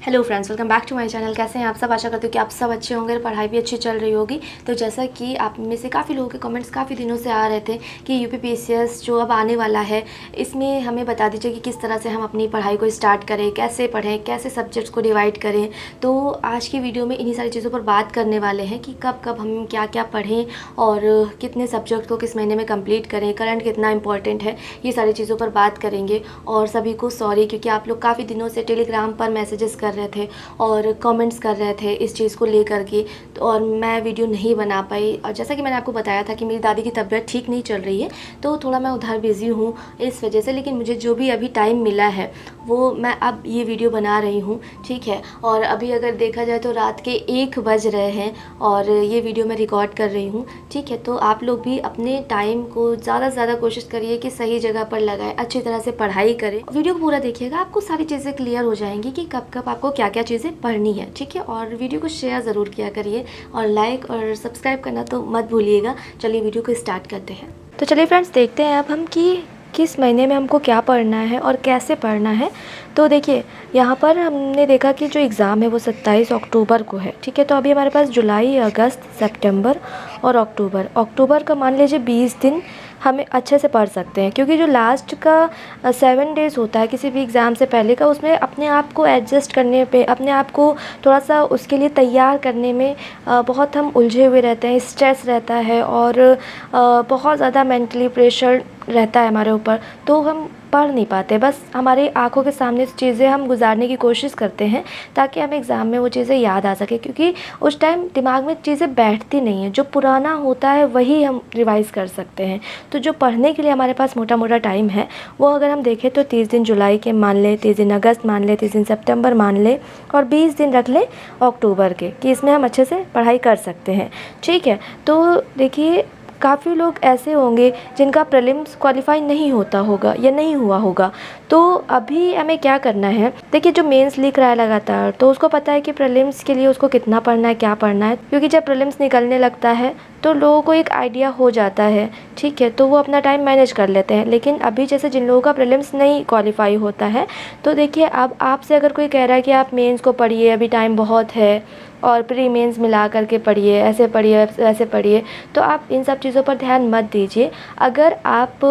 Hello friends, welcome back to my channel. कैसे हैं आप सब? आशा करती हूँ कि आप सब अच्छे होंगे, पढ़ाई भी अच्छी चल रही होगी। तो जैसा कि आप में से काफ़ी लोगों के कमेंट्स काफ़ी दिनों से आ रहे थे कि यूपीपीसीएस जो अब आने वाला है, इसमें हमें बता दीजिए कि किस तरह से हम अपनी पढ़ाई को स्टार्ट करें, कैसे पढ़ें, कैसे सब्जेक्ट्स को डिवाइड करें। तो आज की वीडियो में इन्हीं सारी चीज़ों पर बात करने वाले हैं कि कब कब हम क्या क्या पढ़ें और कितने सब्जेक्ट को किस महीने में कम्प्लीट करें, करंट कितना इंपॉर्टेंट है, ये सारी चीज़ों पर बात करेंगे। और सभी को सॉरी, क्योंकि आप लोग काफ़ी दिनों से टेलीग्राम पर मैसेजेस कर रहे थे और कमेंट्स कर रहे थे इस चीज़ को लेकर के, तो और मैं वीडियो नहीं बना पाई। और जैसा कि मैंने आपको बताया था कि मेरी दादी की तबीयत ठीक नहीं चल रही है, तो थोड़ा मैं उधर बिज़ी हूँ इस वजह से। लेकिन मुझे जो भी अभी टाइम मिला है वो मैं अब ये वीडियो बना रही हूँ, ठीक है। और अभी अगर देखा जाए तो रात के 1 बज रहे हैं और ये वीडियो मैं रिकॉर्ड कर रही हूँ, ठीक है। तो आप लोग भी अपने टाइम को ज़्यादा से ज़्यादा कोशिश करिए कि सही जगह पर लगाएं, अच्छी तरह से पढ़ाई करें। वीडियो को पूरा देखिएगा, आपको सारी चीज़ें क्लियर हो जाएंगी कि कब कब आपको क्या क्या चीज़ें पढ़नी है, ठीक है। और वीडियो को शेयर ज़रूर किया करिए और लाइक और सब्सक्राइब करना तो मत भूलिएगा। चलिए वीडियो को स्टार्ट करते हैं। तो चलिए फ्रेंड्स, देखते हैं अब हम कि किस महीने में हमको क्या पढ़ना है और कैसे पढ़ना है। तो देखिए, यहाँ पर हमने देखा कि जो एग्ज़ाम है वो 27 अक्टूबर को है, ठीक है। तो अभी हमारे पास जुलाई, अगस्त, सितंबर और अक्टूबर का मान लीजिए 20 दिन हमें अच्छे से पढ़ सकते हैं, क्योंकि जो लास्ट का 7 डेज़ होता है किसी भी एग्ज़ाम से पहले का, उसमें अपने आप को एडजस्ट करने पे, अपने आप को थोड़ा सा उसके लिए तैयार करने में बहुत हम उलझे हुए रहते हैं, स्ट्रेस रहता है और बहुत ज़्यादा मेंटली प्रेशर रहता है हमारे ऊपर, तो हम पढ़ नहीं पाते। बस हमारी आंखों के सामने चीज़ें हम गुजारने की कोशिश करते हैं ताकि हमें एग्ज़ाम में वो चीज़ें याद आ सके, क्योंकि उस टाइम दिमाग में चीज़ें बैठती नहीं हैं। जो पुराना होता है वही हम रिवाइज़ कर सकते हैं। तो जो पढ़ने के लिए हमारे पास मोटा मोटा टाइम है वो अगर हम देखें तो 30 दिन जुलाई के मान लें, 30 दिन अगस्त मान लें, 30 दिन सितंबर मान लें और 20 दिन रख लें अक्टूबर के, कि इसमें हम अच्छे से पढ़ाई कर सकते हैं, ठीक है। तो देखिए, काफ़ी लोग ऐसे होंगे जिनका प्रीलिम्स क्वालिफाई नहीं होता होगा या नहीं हुआ होगा। तो अभी हमें क्या करना है, देखिए जो मेंस लिख रहा है लगातार, तो उसको पता है कि प्रीलिम्स के लिए उसको कितना पढ़ना है, क्या पढ़ना है, क्योंकि जब प्रीलिम्स निकलने लगता है तो लोगों को एक आइडिया हो जाता है, ठीक है। तो वो अपना टाइम मैनेज कर लेते हैं। लेकिन अभी जैसे जिन लोगों का प्रीलिम्स नहीं क्वालिफाई होता है, तो देखिए अब आपसे अगर कोई कह रहा है कि आप मेंस को पढ़िए, अभी टाइम बहुत है और प्री मेंस मिला करके पढ़िए, ऐसे पढ़िए, ऐसे पढ़िए, तो आप इन सब चीज़ों पर ध्यान मत दीजिए। अगर आप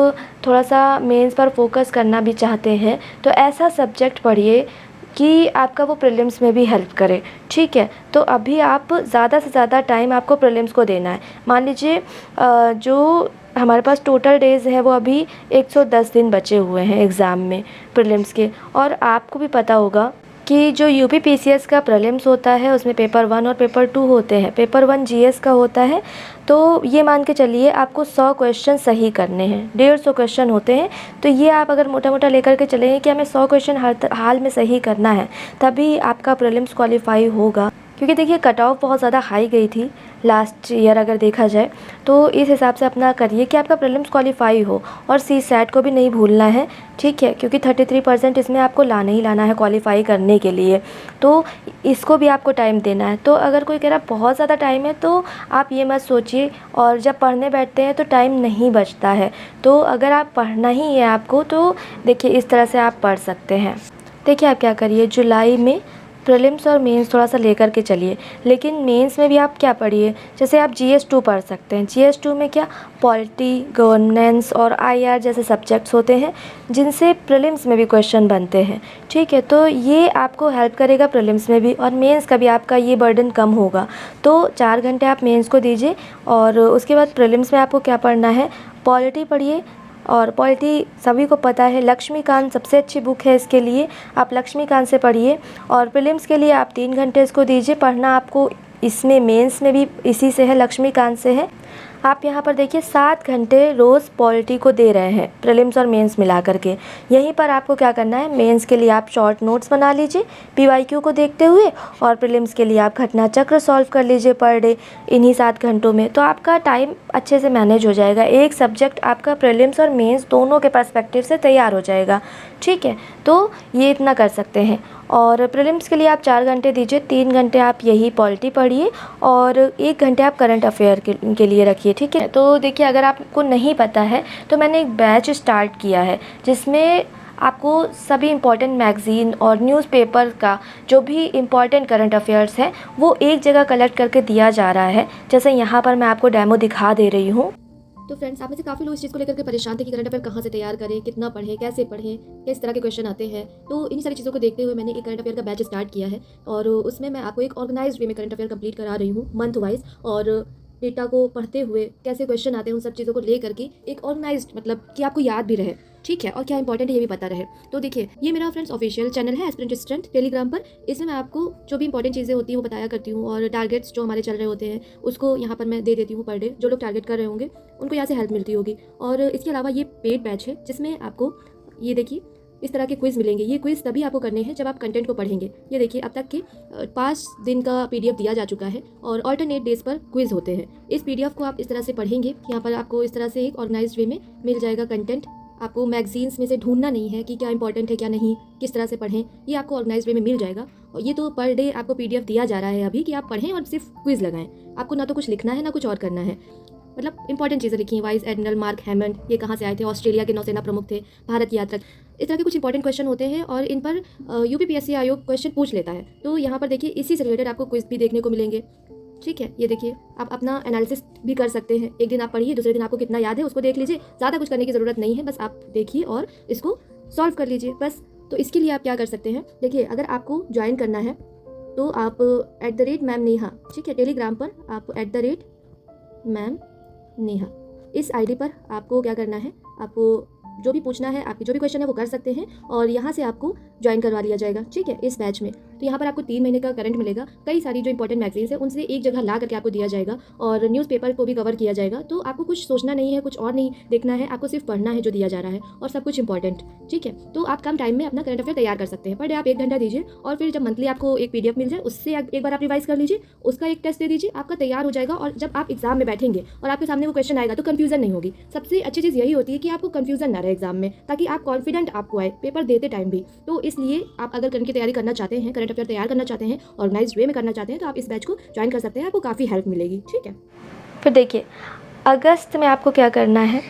थोड़ा सा मेंस पर फोकस करना भी चाहते हैं तो ऐसा सब्जेक्ट पढ़िए कि आपका वो प्रीलिम्स में भी हेल्प करे, ठीक है। तो अभी आप ज़्यादा से ज़्यादा टाइम आपको प्रीलिम्स को देना है। मान लीजिए जो हमारे पास टोटल डेज़ है वो अभी 110 दिन बचे हुए हैं एग्ज़ाम में प्रीलिम्स के। और आपको भी पता होगा कि जो यूपीपीसीएस का प्रीलिम्स होता है उसमें पेपर 1 और पेपर 2 होते हैं। पेपर 1 जीएस का होता है, तो ये मान के चलिए आपको 100 क्वेश्चन सही करने हैं, 150 क्वेश्चन होते हैं। तो ये आप अगर मोटा मोटा लेकर के चलेंगे कि हमें 100 क्वेश्चन हर हाल में सही करना है, तभी आपका प्रीलिम्स क्वालिफाई होगा। क्योंकि देखिए कट ऑफ बहुत ज़्यादा हाई गई थी लास्ट ईयर अगर देखा जाए, तो इस हिसाब से अपना करिए कि आपका प्रीलिम्स क्वालिफाई हो। और CSAT को भी नहीं भूलना है, ठीक है, क्योंकि 33% इसमें आपको लाना ही लाना है क्वालिफाई करने के लिए, तो इसको भी आपको टाइम देना है। तो अगर कोई कह रहा बहुत ज़्यादा टाइम है तो आप ये मत सोचिए, और जब पढ़ने बैठते हैं तो टाइम नहीं बचता है। तो अगर आप पढ़ना ही है आपको, तो देखिए इस तरह से आप पढ़ सकते हैं। देखिए आप क्या करिए, जुलाई में प्रीलिम्स और मेंस थोड़ा सा लेकर के चलिए, लेकिन मेंस में भी आप क्या पढ़िए, जैसे आप GS2 पढ़ सकते हैं। GS2 में क्या, पॉलिटी, गवर्नेंस और IR जैसे सब्जेक्ट्स होते हैं जिनसे प्रीलिम्स में भी क्वेश्चन बनते हैं, ठीक है। तो ये आपको हेल्प करेगा प्रीलिम्स में भी, और मेंस का भी आपका ये बर्डन कम होगा। तो 4 घंटे आप मेंस को दीजिए और उसके बाद प्रीलिम्स में आपको क्या पढ़ना है, पॉलिटी पढ़िए। और पॉलिटी सभी को पता है, लक्ष्मीकांत सबसे अच्छी बुक है इसके लिए, आप लक्ष्मीकांत से पढ़िए। और प्रीलिम्स के लिए आप 3 घंटे इसको दीजिए। पढ़ना आपको इसमें मेंस में भी इसी से है, लक्ष्मीकांत से है। आप यहाँ पर देखिए 7 घंटे रोज़ पॉलिटी को दे रहे हैं, प्रीलिम्स और मेंस मिला करके। यहीं पर आपको क्या करना है, मेंस के लिए आप शॉर्ट नोट्स बना लीजिए PYQ को देखते हुए, और प्रीलिम्स के लिए आप घटना चक्र सॉल्व कर लीजिए पर डे इन्हीं 7 घंटों में। तो आपका टाइम अच्छे से मैनेज हो जाएगा, एक सब्जेक्ट आपका प्रीलिम्स और मेंस दोनों के पर्सपेक्टिव से तैयार हो जाएगा, ठीक है। तो ये इतना कर सकते हैं। और प्रीलिम्स के लिए आप 4 घंटे दीजिए, 3 घंटे आप यही पॉलिटी पढ़िए और 1 घंटे आप करंट अफेयर के लिए रखिए, ठीक है। तो देखिए अगर आपको नहीं पता है तो मैंने एक बैच स्टार्ट किया है जिसमें आपको सभी इम्पॉर्टेंट मैगज़ीन और न्यूज़पेपर का जो भी इम्पॉर्टेंट करंट अफेयर्स है वो एक जगह कलेक्ट करके दिया जा रहा है। जैसे यहाँ पर मैं आपको डेमो दिखा दे रही हूँ। तो फ्रेंड्स, आप में से काफ़ी लोग इस चीज़ को लेकर के परेशान थे कि करंट अफेयर कहाँ से तैयार करें, कितना पढ़ें, कैसे पढ़ें, किस तरह के क्वेश्चन आते हैं। तो इन सारी चीज़ों को देखते हुए मैंने एक करंट अफेयर का बैच स्टार्ट किया है और उसमें मैं आपको एक ऑर्गेनाइज्ड वे में करंट अफेयर कंप्लीट करा रही हूँ मंथ वाइज, और डेटा को पढ़ते हुए कैसे क्वेश्चन आते हैं उन सब चीज़ों को ले करके एक ऑर्गेनाइज्ड, मतलब कि आपको याद भी रहे, ठीक है, और क्या इंपॉर्टेंट है ये भी पता रहे। तो देखिए, ये मेरा फ्रेंड्स ऑफिशियल चैनल है एस्पिरेंट स्टूडेंट टेलीग्राम पर। इसमें मैं आपको जो भी इंपॉर्टेंट चीज़ें होती हैं वो बताया करती हूँ, और टारगेट्स जो हमारे चल रहे होते हैं उसको यहाँ पर मैं दे देती हूँ पर डे। जो लोग टारगेट कर रहे होंगे उनको यहाँ से हेल्प मिलती होगी। और इसके अलावा ये पेड बैच है जिसमें आपको ये देखिए इस तरह के क्विज़ मिलेंगे। ये क्विज़ तभी आपको करने हैं जब आप कंटेंट को पढ़ेंगे। ये देखिए, अब तक के 5 दिन का PDF दिया जा चुका है और ऑल्टरनेट डेज पर क्विज़ होते हैं। इस PDF को आप इस तरह से पढ़ेंगे, यहाँ पर आपको इस तरह से एक ऑर्गेनाइज्ड वे में मिल जाएगा कंटेंट। आपको मैगजीन्स में से ढूंढना नहीं है कि क्या इंपॉर्टेंट है क्या नहीं, किस तरह से पढ़ें, ये आपको ऑर्गेनाइज्ड वे में मिल जाएगा। और ये तो पर डे आपको PDF दिया जा रहा है अभी कि आप पढ़ें और सिर्फ क्विज़ लगाएं। आपको ना तो कुछ लिखना है ना कुछ और करना है। मतलब इंपॉर्टेंट चीज़ें लिखी हैं। वाइस एडमिरल मार्क हैमंड, ये कहाँ से आए थे, ऑस्ट्रेलिया के नौसेना प्रमुख थे, भारत की यात्रा। इस तरह के कुछ इंपॉर्टेंट क्वेश्चन होते हैं और इन पर UPPSC आयोग क्वेश्चन पूछ लेता है। तो यहाँ पर देखिए इसी से रिलेटेड आपको क्विज भी देखने को मिलेंगे, ठीक है। ये देखिए, आप अपना एनालिसिस भी कर सकते हैं। एक दिन आप पढ़िए, दूसरे दिन आपको कितना याद है उसको देख लीजिए। ज़्यादा कुछ करने की ज़रूरत नहीं है, बस आप देखिए और इसको सॉल्व कर लीजिए बस। तो इसके लिए आप क्या कर सकते हैं, देखिए, अगर आपको ज्वाइन करना है तो आप @मैम नेहा, ठीक है, टेलीग्राम पर आप @मैम नेहा इस ID पर आपको क्या करना है, आपको जो भी पूछना है, आपकी जो भी क्वेश्चन है वो कर सकते हैं और यहाँ से आपको ज्वाइन करवा लिया जाएगा, ठीक है, इस बैच में। तो यहाँ पर आपको 3 महीने का करंट मिलेगा। कई सारी जो इंपॉर्टेंट मैगजीन्स है उनसे एक जगह ला करके आपको दिया जाएगा और न्यूज़पेपर को भी कवर किया जाएगा। तो आपको कुछ सोचना नहीं है, कुछ और नहीं देखना है, आपको सिर्फ पढ़ना है जो दिया जा रहा है और सब कुछ इंपॉर्टेंट, ठीक है। तो आप कम टाइम में अपना करंट अफेयर तैयार कर सकते हैं। पर डे आप 1 घंटा दीजिए और फिर जब मंथली आपको एक PDF मिल जाए उससे एक बार आप रिवाइज कर लीजिए, उसका एक टेस्ट दे दीजिए, आपका तैयार हो जाएगा। और जब आप एग्जाम में बैठेंगे और आपके सामने वो क्वेश्चन आएगा तो कन्फ्यूजन नहीं होगी। सबसे अच्छी चीज़ यही होती है कि आपको कन्फ्यूजन ना रहे एग्जाम में, ताकि आप कॉन्फिडेंट आपको आए पेपर देते टाइम भी। तो इसलिए आप अगर करंट की तैयारी करना चाहते हैं, करंट अफेयर तैयार करना चाहते हैं, ऑर्गेनाइज्ड वे में करना चाहते हैं, तो आप इस बैच को ज्वाइन कर सकते हैं। आपको काफ़ी हेल्प मिलेगी, ठीक है। फिर देखिए, अगस्त में आपको क्या करना है,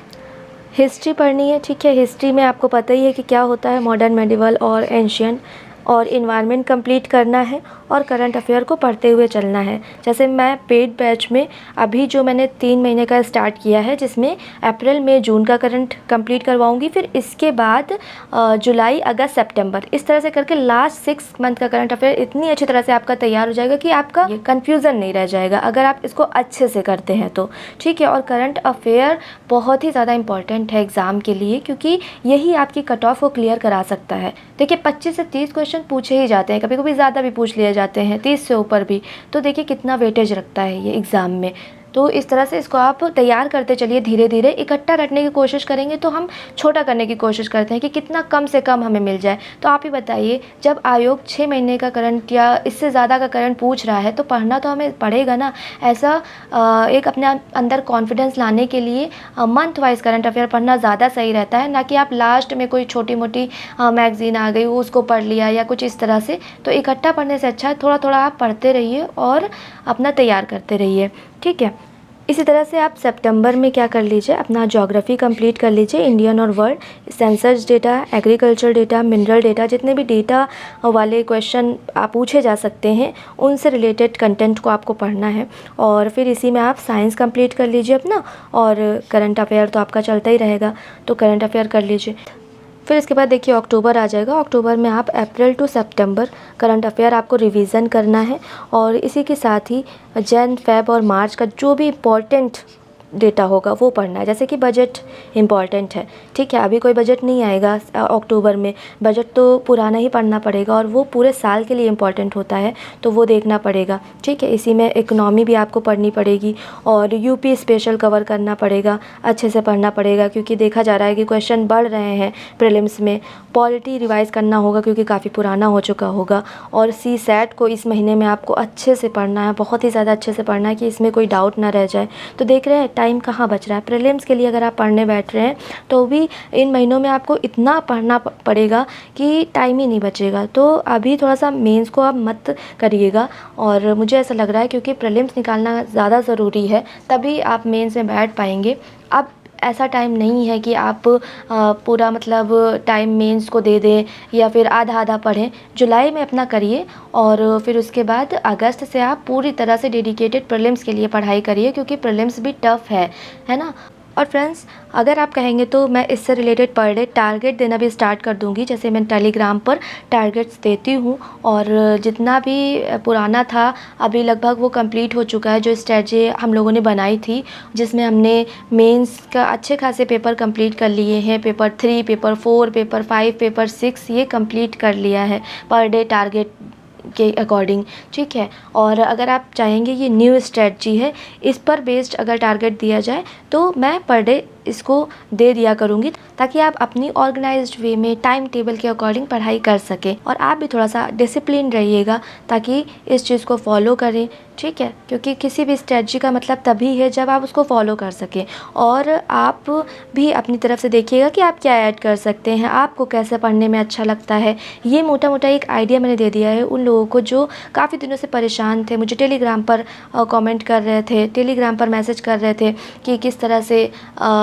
हिस्ट्री पढ़नी है, ठीक है। हिस्ट्री में आपको पता ही है कि क्या होता है, मॉडर्न, मेडिवल और एंशियंट, और इन्वायरमेंट कंप्लीट करना है और करंट अफेयर को पढ़ते हुए चलना है। जैसे मैं पेड बैच में अभी जो मैंने 3 महीने का स्टार्ट किया है, जिसमें अप्रैल मई जून का करंट कंप्लीट करवाऊंगी, फिर इसके बाद जुलाई अगस्त सितंबर, इस तरह से करके लास्ट 6 मंथ का करंट अफेयर इतनी अच्छी तरह से आपका तैयार हो जाएगा कि आपका कन्फ्यूज़न नहीं रह जाएगा अगर आप इसको अच्छे से करते हैं तो, ठीक है। और करंट अफेयर बहुत ही ज़्यादा इंपॉर्टेंट है एग्ज़ाम के लिए, क्योंकि यही आपकी कट ऑफ को क्लियर करा सकता है। देखिए, 25 से 30 क्वेश्चन पूछे ही जाते हैं, कभी कभी ज़्यादा भी पूछ लिए जाते हैं, 30 से ऊपर भी। तो देखिए कितना वेटेज रखता है ये एग्ज़ाम में। तो इस तरह से इसको आप तैयार करते चलिए, धीरे धीरे इकट्ठा रटने की कोशिश करेंगे तो हम छोटा करने की कोशिश करते हैं कि कितना कम से कम हमें मिल जाए। तो आप ही बताइए, जब आयोग 6 महीने का करंट या इससे ज़्यादा का करंट पूछ रहा है तो पढ़ना तो हमें पड़ेगा ना। ऐसा एक अपने अंदर कॉन्फिडेंस लाने के लिए मंथ वाइज करंट अफेयर पढ़ना ज़्यादा सही रहता है, ना कि आप लास्ट में कोई छोटी मोटी मैगज़ीन आ गई उसको पढ़ लिया या कुछ इस तरह से। तो इकट्ठा पढ़ने से अच्छा है थोड़ा थोड़ा आप पढ़ते रहिए और अपना तैयार करते रहिए, ठीक है। इसी तरह से आप सितंबर में क्या कर लीजिए, अपना ज्योग्राफी कंप्लीट कर लीजिए, इंडियन और world, census data, agriculture data, mineral data, जितने भी डेटा वाले क्वेश्चन आप पूछे जा सकते हैं उनसे रिलेटेड कंटेंट को आपको पढ़ना है। और फिर इसी में आप साइंस कंप्लीट कर लीजिए अपना, और करंट अफेयर तो आपका चलता ही रहेगा, तो करंट अफेयर कर लीजिए। फिर इसके बाद देखिए अक्टूबर आ जाएगा। अक्टूबर में आप अप्रैल टू सितंबर करंट अफेयर आपको रिवीजन करना है, और इसी के साथ ही जन, फेब और मार्च का जो भी इम्पोर्टेंट डेटा होगा वो पढ़ना है। जैसे कि बजट इम्पॉर्टेंट है, ठीक है, अभी कोई बजट नहीं आएगा अक्टूबर में, बजट तो पुराना ही पढ़ना पड़ेगा और वो पूरे साल के लिए इम्पॉर्टेंट होता है, तो वो देखना पड़ेगा, ठीक है। इसी में इकोनॉमी भी आपको पढ़नी पड़ेगी और यूपी स्पेशल कवर करना पड़ेगा, अच्छे से पढ़ना पड़ेगा, क्योंकि देखा जा रहा है कि क्वेश्चन बढ़ रहे हैं प्रीलिम्स में। पॉलिटी रिवाइज़ करना होगा क्योंकि काफ़ी पुराना हो चुका होगा, और CSAT को इस महीने में आपको अच्छे से पढ़ना है, बहुत ही ज़्यादा अच्छे से पढ़ना है कि इसमें कोई डाउट ना रह जाए। तो देख रहे हैं टाइम कहाँ बच रहा है। प्रीलिम्स के लिए अगर आप पढ़ने बैठ रहे हैं तो भी इन महीनों में आपको इतना पढ़ना पड़ेगा कि टाइम ही नहीं बचेगा। तो अभी थोड़ा सा मेंस को आप मत करिएगा, और मुझे ऐसा लग रहा है क्योंकि प्रीलिम्स निकालना ज़्यादा ज़रूरी है, तभी आप मेंस में बैठ पाएंगे। अब ऐसा टाइम नहीं है कि आप पूरा मतलब टाइम मेंस को दे दें या फिर आधा आधा पढ़ें। जुलाई में अपना करिए और फिर उसके बाद अगस्त से आप पूरी तरह से डेडिकेटेड प्रीलिम्स के लिए पढ़ाई करिए, क्योंकि प्रीलिम्स भी टफ़ है ना। और फ्रेंड्स, अगर आप कहेंगे तो मैं इससे रिलेटेड पर डे टारगेट देना भी स्टार्ट कर दूंगी। जैसे मैं टेलीग्राम पर टारगेट्स देती हूँ, और जितना भी पुराना था अभी लगभग वो कंप्लीट हो चुका है। जो स्ट्रेटजी हम लोगों ने बनाई थी, जिसमें हमने मेंस का अच्छे खासे पेपर कंप्लीट कर लिए हैं, पेपर 3, पेपर 4, पेपर 5, पेपर 6 ये कंप्लीट कर लिया है पर डे टारगेट के अकॉर्डिंग, ठीक है। और अगर आप चाहेंगे ये न्यू स्ट्रेटजी है, इस पर बेस्ड अगर टारगेट दिया जाए तो मैं पर डे इसको दे दिया करूँगी, ताकि आप अपनी ऑर्गेनाइज्ड वे में टाइम टेबल के अकॉर्डिंग पढ़ाई कर सकें। और आप भी थोड़ा सा डिसिप्लिन रहिएगा ताकि इस चीज़ को फॉलो करें, ठीक है। क्योंकि किसी भी स्ट्रेटजी का मतलब तभी है जब आप उसको फॉलो कर सकें। और आप भी अपनी तरफ से देखिएगा कि आप क्या ऐड कर सकते हैं, आपको कैसे पढ़ने में अच्छा लगता है। ये मोटा मोटा एक आइडिया मैंने दे दिया है उन लोगों को जो काफ़ी दिनों से परेशान थे, मुझे टेलीग्राम पर कमेंट कर रहे थे, टेलीग्राम पर मैसेज कर रहे थे कि किस तरह से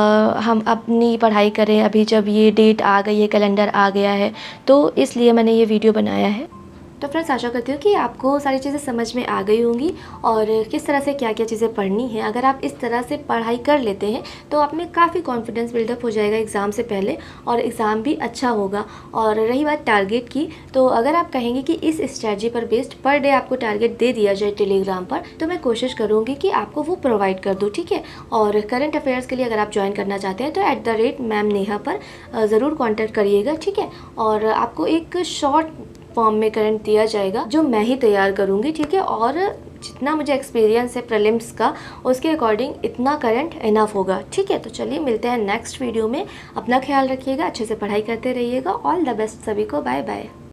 हम अपनी पढ़ाई करें अभी जब ये डेट आ गई है, कैलेंडर आ गया है। तो इसलिए मैंने ये वीडियो बनाया है। तो फ्रेंड्स, आशा करती हूँ कि आपको सारी चीज़ें समझ में आ गई होंगी और किस तरह से क्या क्या चीज़ें पढ़नी है। अगर आप इस तरह से पढ़ाई कर लेते हैं तो आप में काफ़ी कॉन्फिडेंस बिल्डअप हो जाएगा एग्ज़ाम से पहले, और एग्ज़ाम भी अच्छा होगा। और रही बात टारगेट की, तो अगर आप कहेंगे कि इस स्ट्रेटजी पर बेस्ड पर डे आपको टारगेट दे दिया जाए टेलीग्राम पर, तो मैं कोशिश करूँगी कि आपको वो प्रोवाइड कर दूँ, ठीक है। और करंट अफेयर्स के लिए अगर आप ज्वाइन करना चाहते हैं तो @मैम नेहा पर ज़रूर कॉन्टैक्ट करिएगा, ठीक है। और आपको एक शॉर्ट फॉर्म में करंट दिया जाएगा जो मैं ही तैयार करूँगी, ठीक है। और जितना मुझे एक्सपीरियंस है प्रीलिम्स का, उसके अकॉर्डिंग इतना करंट इनफ होगा, ठीक है। तो चलिए मिलते हैं नेक्स्ट वीडियो में। अपना ख्याल रखिएगा, अच्छे से पढ़ाई करते रहिएगा। ऑल द बेस्ट सभी को, बाय बाय।